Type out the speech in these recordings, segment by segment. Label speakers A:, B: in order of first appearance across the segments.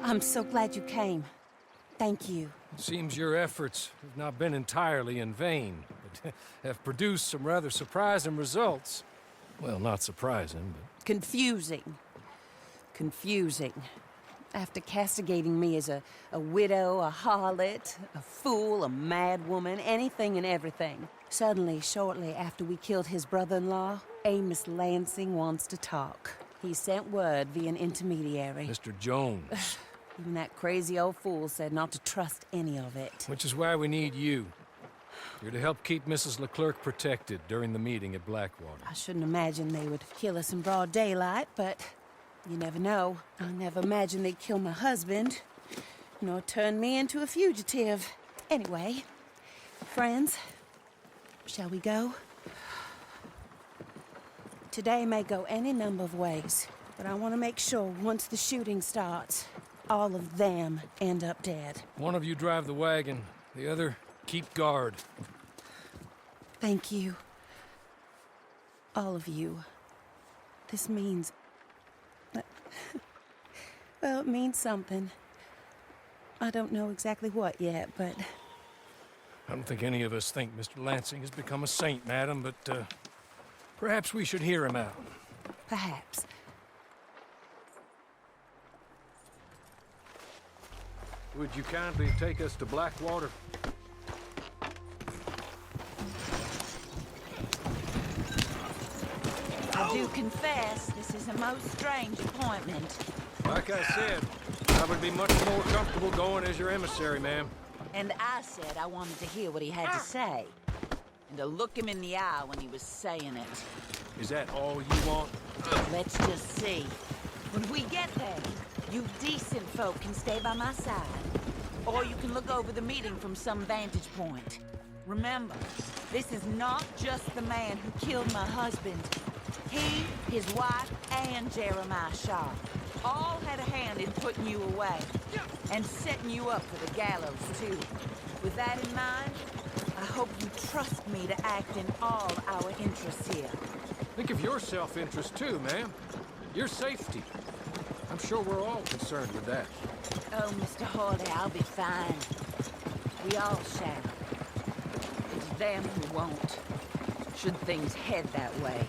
A: I'm so glad you came. Thank you.
B: It seems your efforts have not been entirely in vain, but have produced some rather surprising results. Well, not surprising, but...
A: Confusing. Confusing. After castigating me as a widow, a harlot, a fool, a mad woman, anything and everything. Suddenly, shortly after we killed his brother-in-law, Amos Lansing wants to talk. He sent word via an intermediary.
B: Mr. Jones.
A: Even that crazy old fool said not to trust any of it.
B: Which is why we need you. You're to help keep Mrs. Leclerc protected during the meeting at Blackwater.
A: I shouldn't imagine they would kill us in broad daylight, but you never know. I never imagined they'd kill my husband, nor turn me into a fugitive. Anyway, friends, shall we go? Today may go any number of ways, but I want to make sure once the shooting starts, all of them end up dead.
B: One of you drive the wagon, the other keep guard.
A: Thank you. All of you. This means... well, it means something. I don't know exactly what yet, but...
B: I don't think any of us think Mr. Lansing has become a saint, madam, but perhaps we should hear him out.
A: Perhaps.
B: Would you kindly take us to Blackwater?
C: I do confess, this is a most strange appointment.
B: Like I said, I would be much more comfortable going as your emissary, ma'am.
C: And I said I wanted to hear what he had to say. And to look him in the eye when he was saying it.
B: Is that all you want?
C: Let's just see. When we get there, you decent folk can stay by my side. Or you can look over the meeting from some vantage point. Remember, this is not just the man who killed my husband. He, his wife, and Jeremiah Shaw all had a hand in putting you away. And setting you up for the gallows, too. With that in mind, I hope you trust me to act in all our interests here.
B: Think of your self-interest too, ma'am. Your safety. I'm sure we're all concerned with that.
C: Oh, Mr. Hawley, I'll be fine. We all shall. It's them who won't, should things head that way.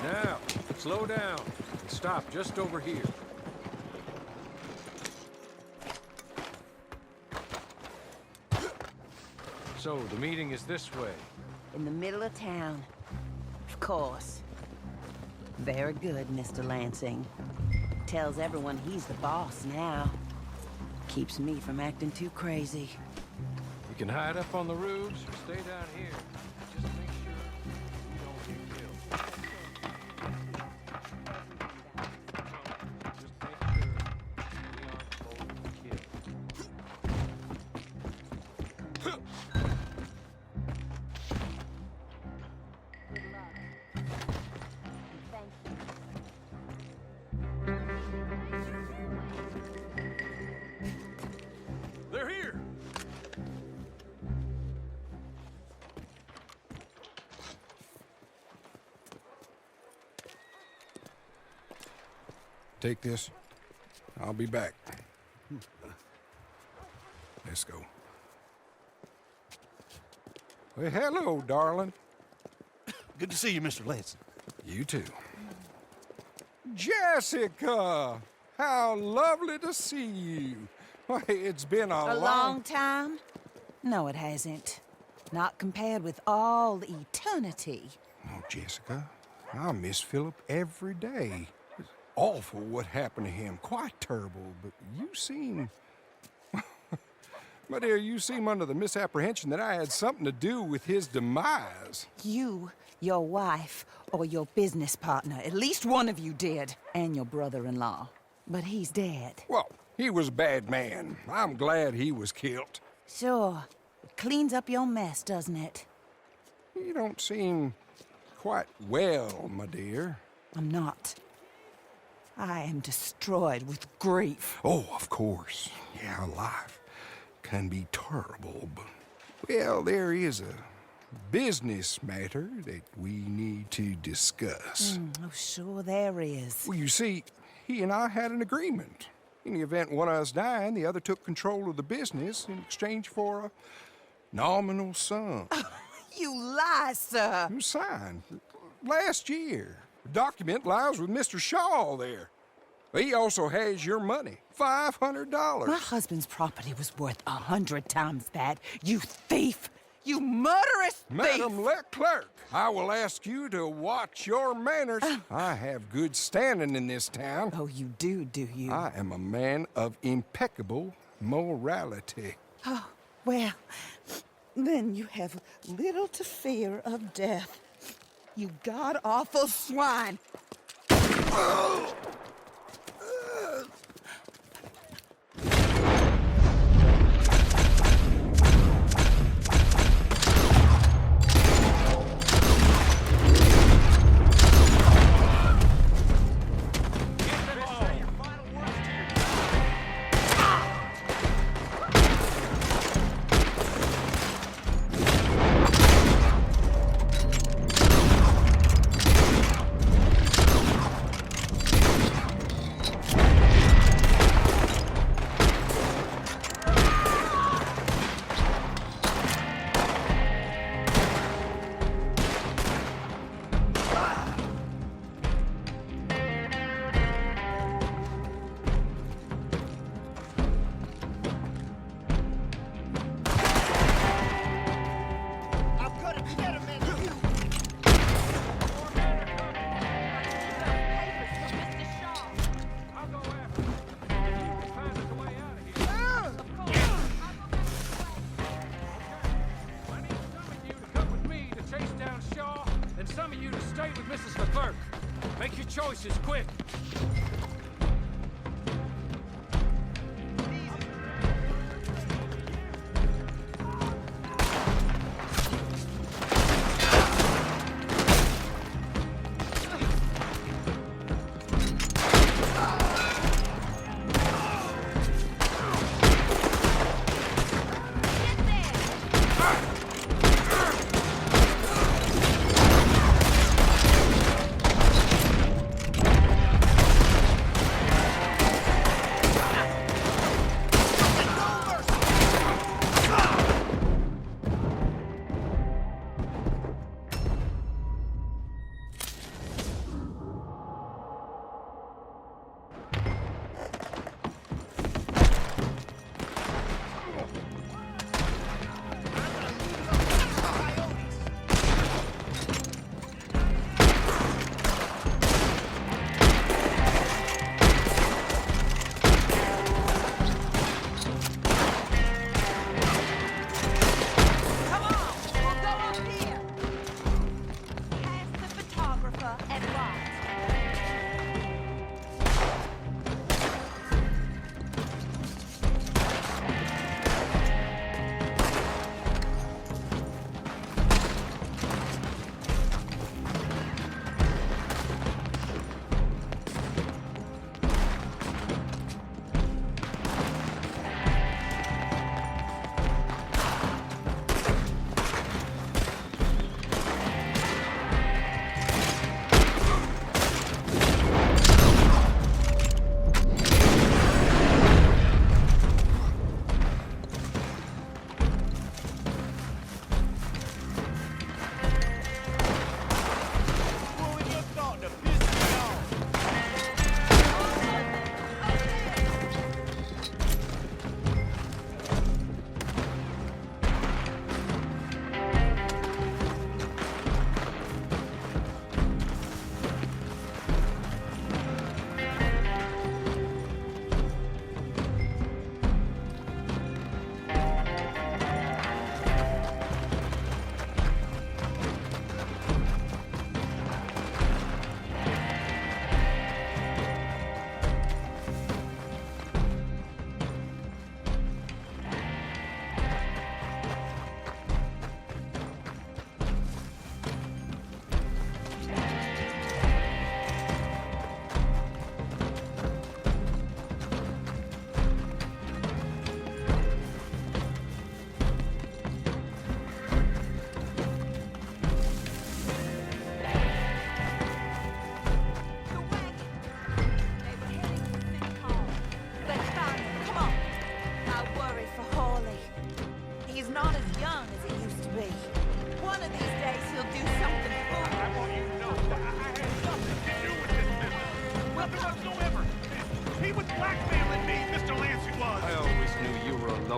B: Now, slow down. Stop just over here. So, the meeting is this way.
A: In the middle of town. Of course. Very good, Mr. Lansing. Tells everyone he's the boss now. Keeps me from acting too crazy.
B: You can hide up on the roofs or stay down here. Just make sure you don't get killed. Just make sure we aren't both killed.
A: Good luck. Thank you.
B: They're here!
D: Take this. I'll be back. Let's go. Well, hello, darling.
E: Good to see you, Mr. Lansing.
D: You too. Jessica! How lovely to see you. Why, it's been
A: A long time? No, it hasn't. Not compared with all eternity.
D: Oh, Jessica, I miss Philip every day. awful what happened to him. Quite terrible, but you seem... My dear, you seem under the misapprehension that I had something to do with his demise.
A: You, your wife, or your business partner, at least one of you did, and your brother-in-law. But he's dead.
D: Well, he was a bad man. I'm glad he was killed.
A: Sure. It cleans up your mess, doesn't it?
D: You don't seem quite well, my dear.
A: I'm not. I am destroyed with grief.
D: Oh, of course. Yeah, life can be terrible, but... Well, there is a business matter that we need to discuss.
A: Oh, sure there is.
D: Well, you see, he and I had an agreement. In the event one of us died, the other took control of the business in exchange for a nominal sum.
A: You lie, sir.
D: It was signed last year. The document lies with Mr. Shaw there. He also has your money, $500.
A: My husband's property was worth 100 times that. You thief! You murderous thief!
D: Madam Leclerc, I will ask you to watch your manners. I have good standing in this town.
A: Oh, you do you?
D: I am a man of impeccable morality.
A: Oh, well, then you have little to fear of death. You god-awful swine!
B: Mrs. Leclerc. Make your choices quick.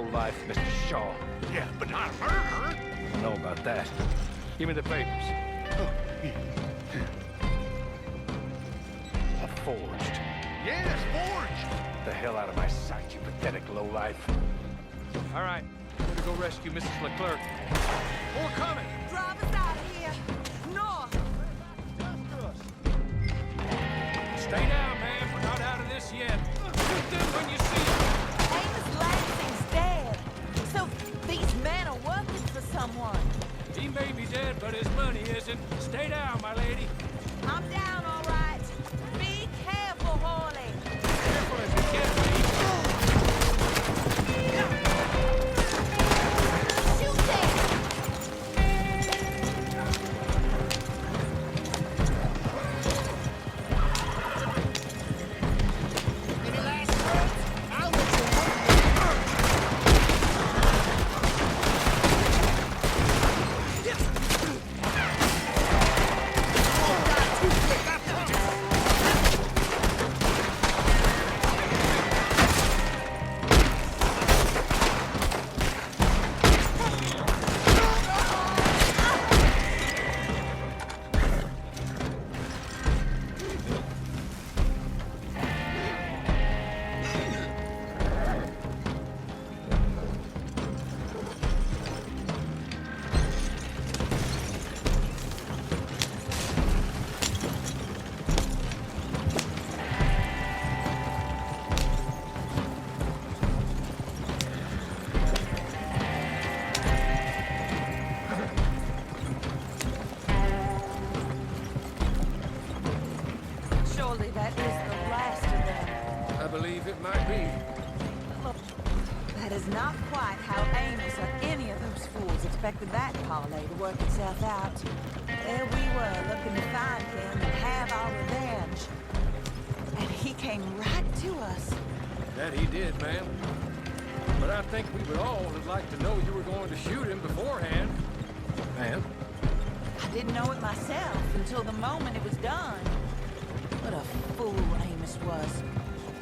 B: lowlife, Mr. Shaw.
E: Yeah, but not a murderer.
B: I know about that. Give me the papers. Forged.
E: Yes, forged.
B: The hell out of my sight, you pathetic lowlife. All right, better go rescue Mrs. Leclerc. More coming!
C: Drive us out of here! North!
B: Stay down, man. We're not out of this yet. Shoot them when you see them.
C: Amos Lansing's dead. So these men are working for someone.
B: He may be dead, but his money isn't. Stay down, my lady.
C: I'm down, all right. Be careful, Hawley.
B: Careful as you can be.
C: Shoot them!
E: Any last words? I'll let you work.
C: Surely that is the last of them.
B: I believe it might be.
C: Look, that is not quite how Amos or any of those fools expected that parlay to work itself out. There we were, looking to find him and have our revenge. And he came right to us.
B: That he did, ma'am. But I think we would all have liked to know you were going to shoot him beforehand. Ma'am?
C: I didn't know it myself until the moment it was done. What a fool Amos was.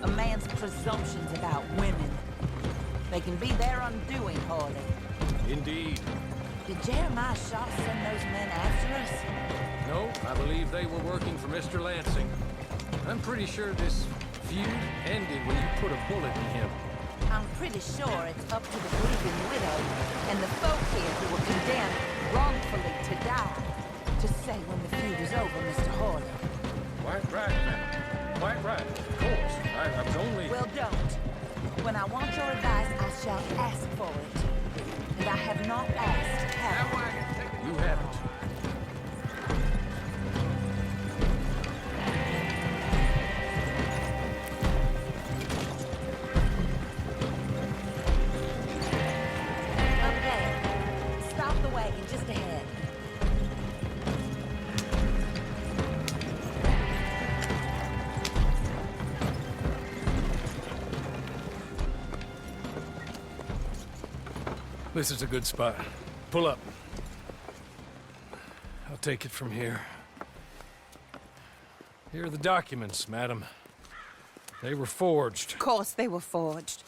C: A man's presumptions about women. They can be their undoing, Hawley.
B: Indeed.
C: Did Jeremiah Shaw send those men after us?
B: No, I believe they were working for Mr. Lansing. I'm pretty sure this feud ended when you put a bullet in him.
C: I'm pretty sure it's up to the bleeding widow and the folk here who were condemned wrongfully to die to say when the feud is over, Mr. Hawley.
B: Quite right, ma'am. Quite right. Of course. I was only...
C: Well, don't. When I want your advice, I shall ask for it. And I have not asked, have I?
B: You haven't.
C: Up there. Stop the wagon just ahead.
B: This is a good spot. Pull up. I'll take it from here. Here are the documents, madam. They were forged.
A: Of course they were forged.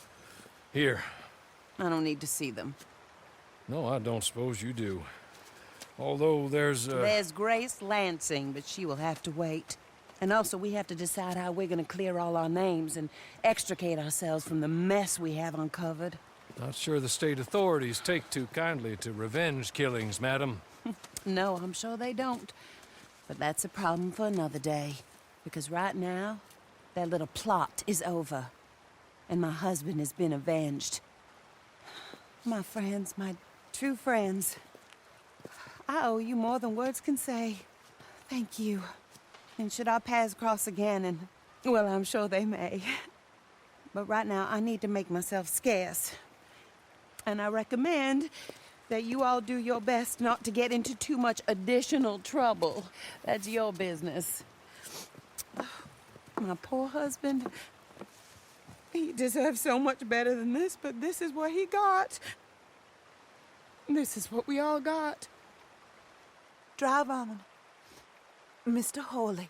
B: Here.
A: I don't need to see them.
B: No, I don't suppose you do. Although there's
A: There's Grace Lansing, but she will have to wait. And also, we have to decide how we're gonna clear all our names and extricate ourselves from the mess we have uncovered.
B: Not sure the state authorities take too kindly to revenge killings, madam.
A: No, I'm sure they don't. But that's a problem for another day. Because right now, their little plot is over. And my husband has been avenged. My friends, my true friends. I owe you more than words can say. Thank you. And should our paths cross again, and, well, I'm sure they may. But right now, I need to make myself scarce. And I recommend that you all do your best not to get into too much additional trouble. That's your business. My poor husband, he deserves so much better than this, but this is what he got. This is what we all got. Drive on, Mr. Hawley.